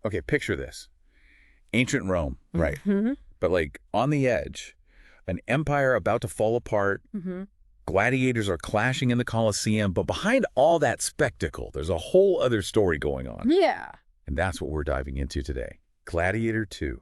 Okay, picture this. Ancient Rome, right? Mm-hmm. But like on the edge, an empire about to fall apart. Mm-hmm. Gladiators are clashing in the Coliseum, but behind all that spectacle, there's a whole other story going on. Yeah. And that's what we're diving into today. Gladiator II,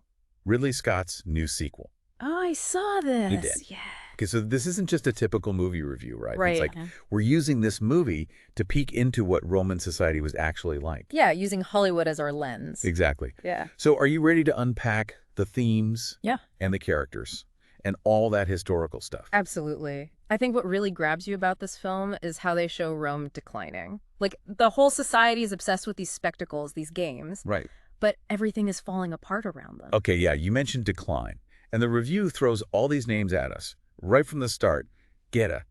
Ridley Scott's new sequel. Oh, I saw this. He did. Yeah. Okay, so this isn't just a typical movie review, right? Right. It's like we're using this movie to peek into what Roman society was actually like. Yeah, using Hollywood as our lens. Exactly. Yeah. So are you ready to unpack the themes and the characters and all that historical stuff? Absolutely. I think what really grabs you about this film is how they show Rome declining. Like, the whole society is obsessed with these spectacles, these games. Right. But everything is falling apart around them. Okay, yeah, you mentioned decline. And the review throws all these names at us. Right from the start. Geta,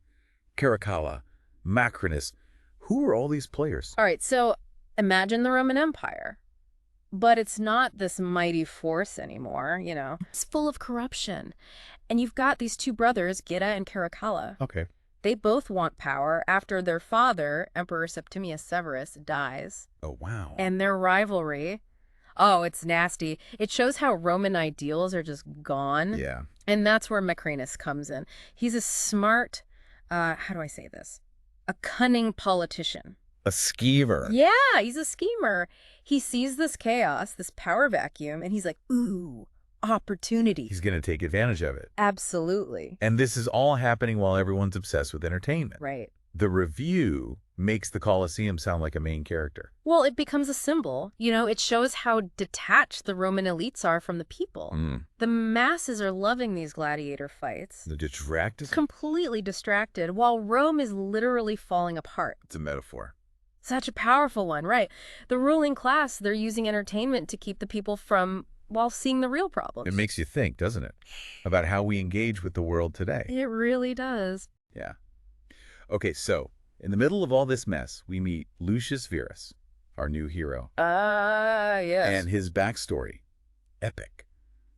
Caracalla, Macrinus. Who are all these players? All right, so imagine the Roman Empire. But it's not this mighty force anymore, you know. It's full of corruption. And you've got these two brothers, Geta and Caracalla. Okay. They both want power after their father, Emperor Septimius Severus, dies. Oh, wow. And their rivalry, oh, it's nasty. It shows how Roman ideals are just gone. Yeah. And that's where Macrinus comes in. He's a smart, how do I say this? A cunning politician. A schemer. Yeah, he's a schemer. He sees this chaos, this power vacuum, and he's like, ooh, opportunity. He's going to take advantage of it. Absolutely. And this is all happening while everyone's obsessed with entertainment. Right. The review makes the Coliseum sound like a main character. Well, it becomes a symbol. You know, it shows how detached the Roman elites are from the people. The masses are loving these gladiator fights. The distracted? Completely distracted, while Rome is literally falling apart. It's a metaphor. Such a powerful one, right? The ruling class, they're using entertainment to keep the people from, while seeing the real problems. It makes you think, doesn't it? About how we engage with the world today. It really does. Yeah. Okay, so in the middle of all this mess, we meet Lucius Verus, our new hero. Yes. And his backstory, epic.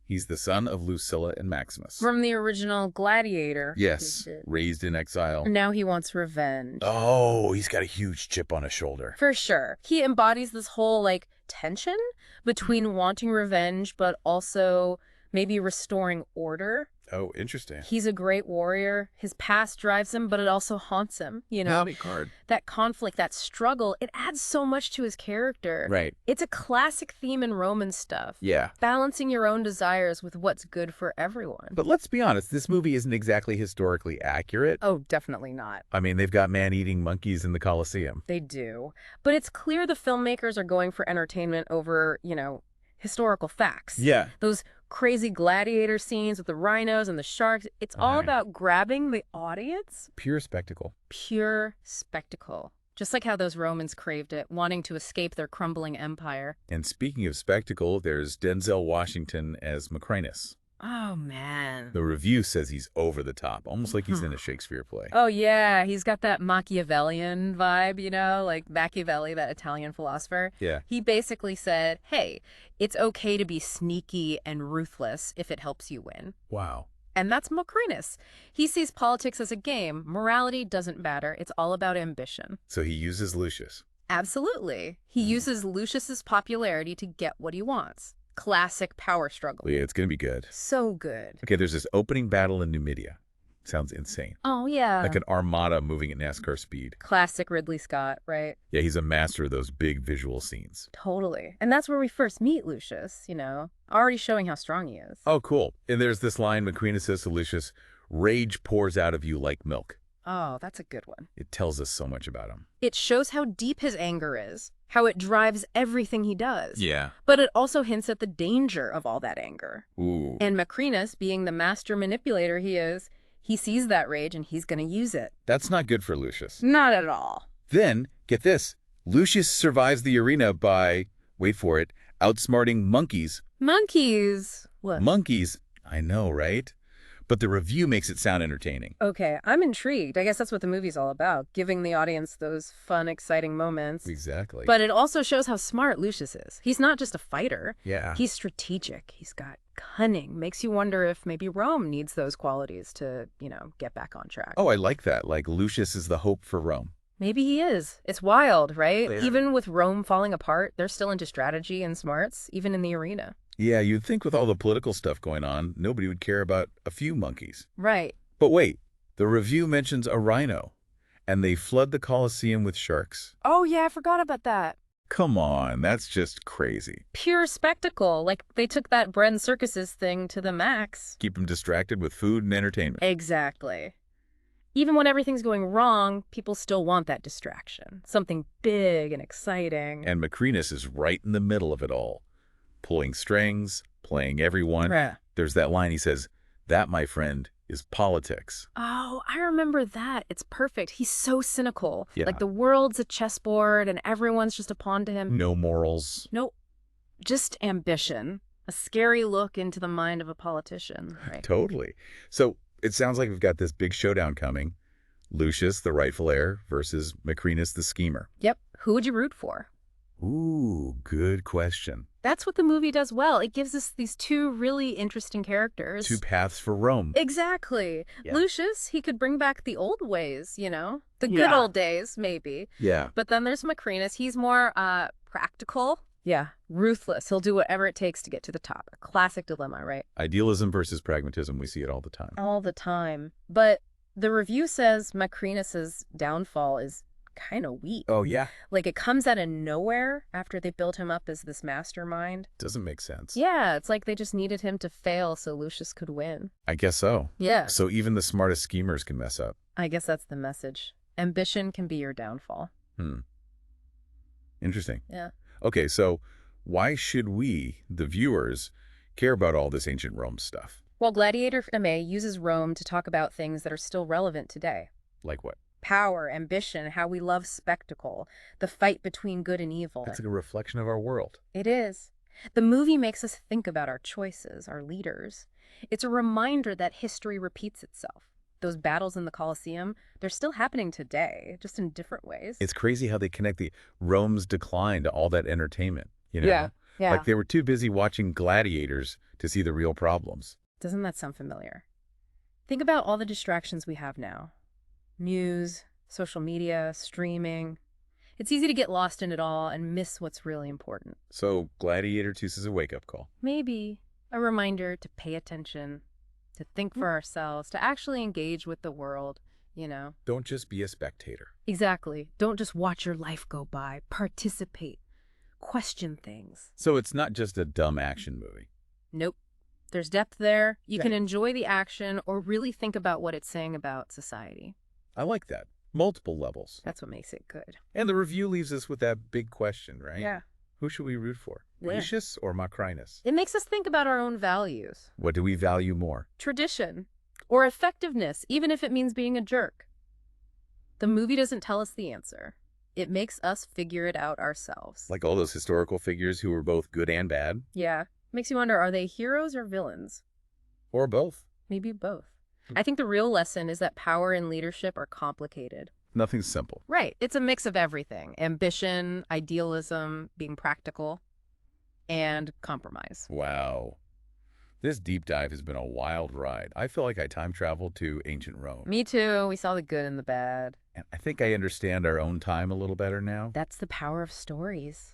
He's the son of Lucilla and Maximus. From the original Gladiator. Yes, raised in exile. Now he wants revenge. Oh, he's got a huge chip on his shoulder. For sure. He embodies this whole, like, tension between wanting revenge, but also maybe restoring order. Oh, interesting. He's a great warrior. His past drives him, but it also haunts him, you know? Howdy card. That conflict, that struggle, it adds so much to his character. Right. It's a classic theme in Roman stuff. Yeah. Balancing your own desires with what's good for everyone. But let's be honest, this movie isn't exactly historically accurate. Oh, definitely not. I mean, they've got man-eating monkeys in the Coliseum. They do. But it's clear the filmmakers are going for entertainment over, you know, historical facts. Yeah. Those crazy gladiator scenes with the rhinos and the sharks. It's all about grabbing the audience. Pure spectacle. Pure spectacle. Just like how those Romans craved it, wanting to escape their crumbling empire. And speaking of spectacle, there's Denzel Washington as Macrinus. Oh, man. The review says he's over the top, almost like he's in a Shakespeare play. Oh, yeah. He's got that Machiavellian vibe, you know, like Machiavelli, that Italian philosopher. Yeah. He basically said, hey, it's okay to be sneaky and ruthless if it helps you win. Wow. And that's Macrinus. He sees politics as a game. Morality doesn't matter. It's all about ambition. So he uses Lucius. Absolutely. He uses Lucius's popularity to get what he wants. Classic power struggle. Yeah, it's going to be good. So good. Okay, there's this opening battle in Numidia. Sounds insane. Oh, yeah. Like an armada moving at NASCAR speed. Classic Ridley Scott, right? Yeah, he's a master of those big visual scenes. Totally. And that's where we first meet Lucius, you know, already showing how strong he is. Oh, cool. And there's this line Macrinus says to Lucius, rage pours out of you like milk. Oh, that's a good one. It tells us so much about him. It shows how deep his anger is, how it drives everything he does. Yeah. But it also hints at the danger of all that anger. Ooh. And Macrinus, being the master manipulator he is, he sees that rage and he's going to use it. That's not good for Lucius. Not at all. Then, get this, Lucius survives the arena by, wait for it, outsmarting monkeys. Monkeys. What? Monkeys. I know, right? But the review makes it sound entertaining. Okay, I'm intrigued. I guess that's what the movie's all about, giving the audience those fun, exciting moments. Exactly. But it also shows how smart Lucius is. He's not just a fighter. Yeah. He's strategic. He's got cunning. Makes you wonder if maybe Rome needs those qualities to, you know, get back on track. Oh, I like that. Like Lucius is the hope for Rome. Maybe he is. It's wild, right? Yeah. Even with Rome falling apart, they're still into strategy and smarts, even in the arena. Yeah, you'd think with all the political stuff going on, nobody would care about a few monkeys. Right. But wait, the review mentions a rhino, and they flood the Coliseum with sharks. Oh, yeah, I forgot about that. Come on, that's just crazy. Pure spectacle. Like, they took that bread and circuses thing to the max. Keep them distracted with food and entertainment. Exactly. Even when everything's going wrong, people still want that distraction. Something big and exciting. And Macrinus is right in the middle of it all. Pulling strings, playing everyone. Yeah. There's that line he says, "That, my friend, is politics." Oh, I remember that. It's perfect. He's so cynical. Yeah. Like the world's a chessboard and everyone's just a pawn to him. No morals. No, just ambition. A scary look into the mind of a politician, right? Totally. So it sounds like we've got this big showdown coming. Lucius, the rightful heir, versus Macrinus, the schemer. Yep. Who would you root for? Ooh, good question. That's what the movie does well. It gives us these two really interesting characters. Two paths for Rome. Exactly. Yeah. Lucius, he could bring back the old ways, you know? The good Yeah. old days, maybe. Yeah. But then there's Macrinus. He's more practical. Yeah, ruthless. He'll do whatever it takes to get to the top. A classic dilemma, right? Idealism versus pragmatism, we see it all the time. All the time. But the review says Macrinus's downfall is kind of weak. Oh, yeah? Like, it comes out of nowhere after they built him up as this mastermind. Doesn't make sense. Yeah, it's like they just needed him to fail so Lucius could win. I guess so. Yeah. So even the smartest schemers can mess up. I guess that's the message. Ambition can be your downfall. Interesting. Yeah. Okay, so why should we, the viewers, care about all this ancient Rome stuff? Well, Gladiator II uses Rome to talk about things that are still relevant today. Like what? Power, ambition, how we love spectacle, the fight between good and evil. That's like a reflection of our world. It is. The movie makes us think about our choices, our leaders. It's a reminder that history repeats itself. Those battles in the Coliseum, they're still happening today, just in different ways. It's crazy how they connect the Rome's decline to all that entertainment, you know? Yeah. Like they were too busy watching gladiators to see the real problems. Doesn't that sound familiar? Think about all the distractions we have now. News, social media, streaming. It's easy to get lost in it all and miss what's really important. So Gladiator II is a wake-up call. Maybe a reminder to pay attention, to think for ourselves, to actually engage with the world, you know? Don't just be a spectator. Exactly. Don't just watch your life go by. Participate. Question things. So it's not just a dumb action movie. Nope. There's depth there. You Yeah. can enjoy the action or really think about what it's saying about society. I like that. Multiple levels. That's what makes it good. And the review leaves us with that big question, right? Yeah. Who should we root for? Yeah. Lucius or Macrinus? It makes us think about our own values. What do we value more? Tradition. Or effectiveness, even if it means being a jerk. The movie doesn't tell us the answer. It makes us figure it out ourselves. Like all those historical figures who were both good and bad? Yeah. Makes you wonder, are they heroes or villains? Or both? Maybe both. I think the real lesson is that power and leadership are complicated. Nothing's simple. Right. It's a mix of everything. Ambition, idealism, being practical, and compromise. Wow. This deep dive has been a wild ride. I feel like I time traveled to ancient Rome. Me too. We saw the good and the bad. And I think I understand our own time a little better now. That's the power of stories.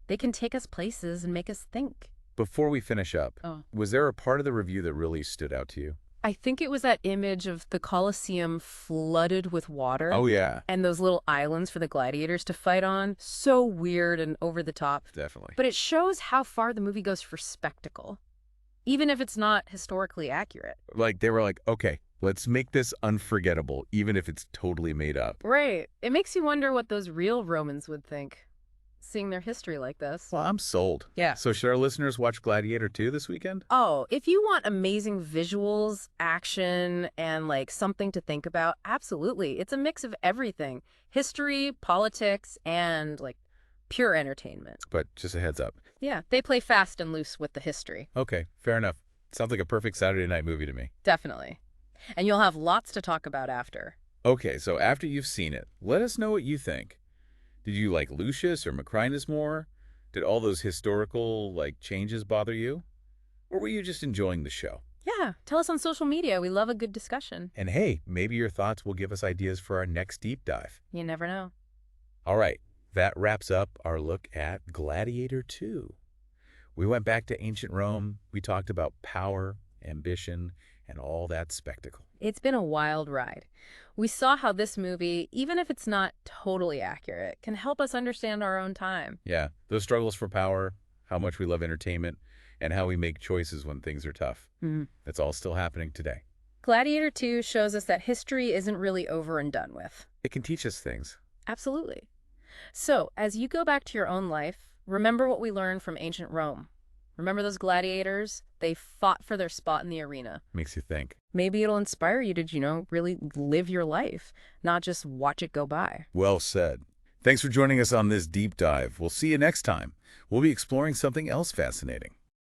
They can take us places and make us think. Before we finish up, Oh. was there a part of the review that really stood out to you? I think it was that image of the Coliseum flooded with water. Oh, yeah. And those little islands for the gladiators to fight on. So weird and over the top. Definitely. But it shows how far the movie goes for spectacle, even if it's not historically accurate. Like, they were like, okay, let's make this unforgettable, even if it's totally made up. Right. It makes you wonder what those real Romans would think, seeing their history like this. Well, I'm sold. Yeah. So should our listeners watch Gladiator II this weekend? Oh, if you want amazing visuals, action, and like something to think about, absolutely. It's a mix of everything. History, politics, and like pure entertainment. But just a heads up. Yeah, they play fast and loose with the history. Okay, fair enough. Sounds like a perfect Saturday night movie to me. Definitely. And you'll have lots to talk about after. Okay, so after you've seen it, let us know what you think. Did you like Lucius or Macrinus more? Did all those historical, changes bother you? Or were you just enjoying the show? Yeah, tell us on social media. We love a good discussion. And hey, maybe your thoughts will give us ideas for our next deep dive. You never know. All right, that wraps up our look at Gladiator II. We went back to ancient Rome. We talked about power, ambition, and all that spectacle. It's been a wild ride. We saw how this movie, even if it's not totally accurate, can help us understand our own time. Yeah, those struggles for power, how much we love entertainment, and how we make choices when things are tough. That's all still happening today. Gladiator II shows us that history isn't really over and done with. It can teach us things. Absolutely. So, as you go back to your own life, remember what we learned from ancient Rome. Remember those gladiators? They fought for their spot in the arena. Makes you think. Maybe it'll inspire you to, really live your life, not just watch it go by. Well said. Thanks for joining us on this deep dive. We'll see you next time. We'll be exploring something else fascinating.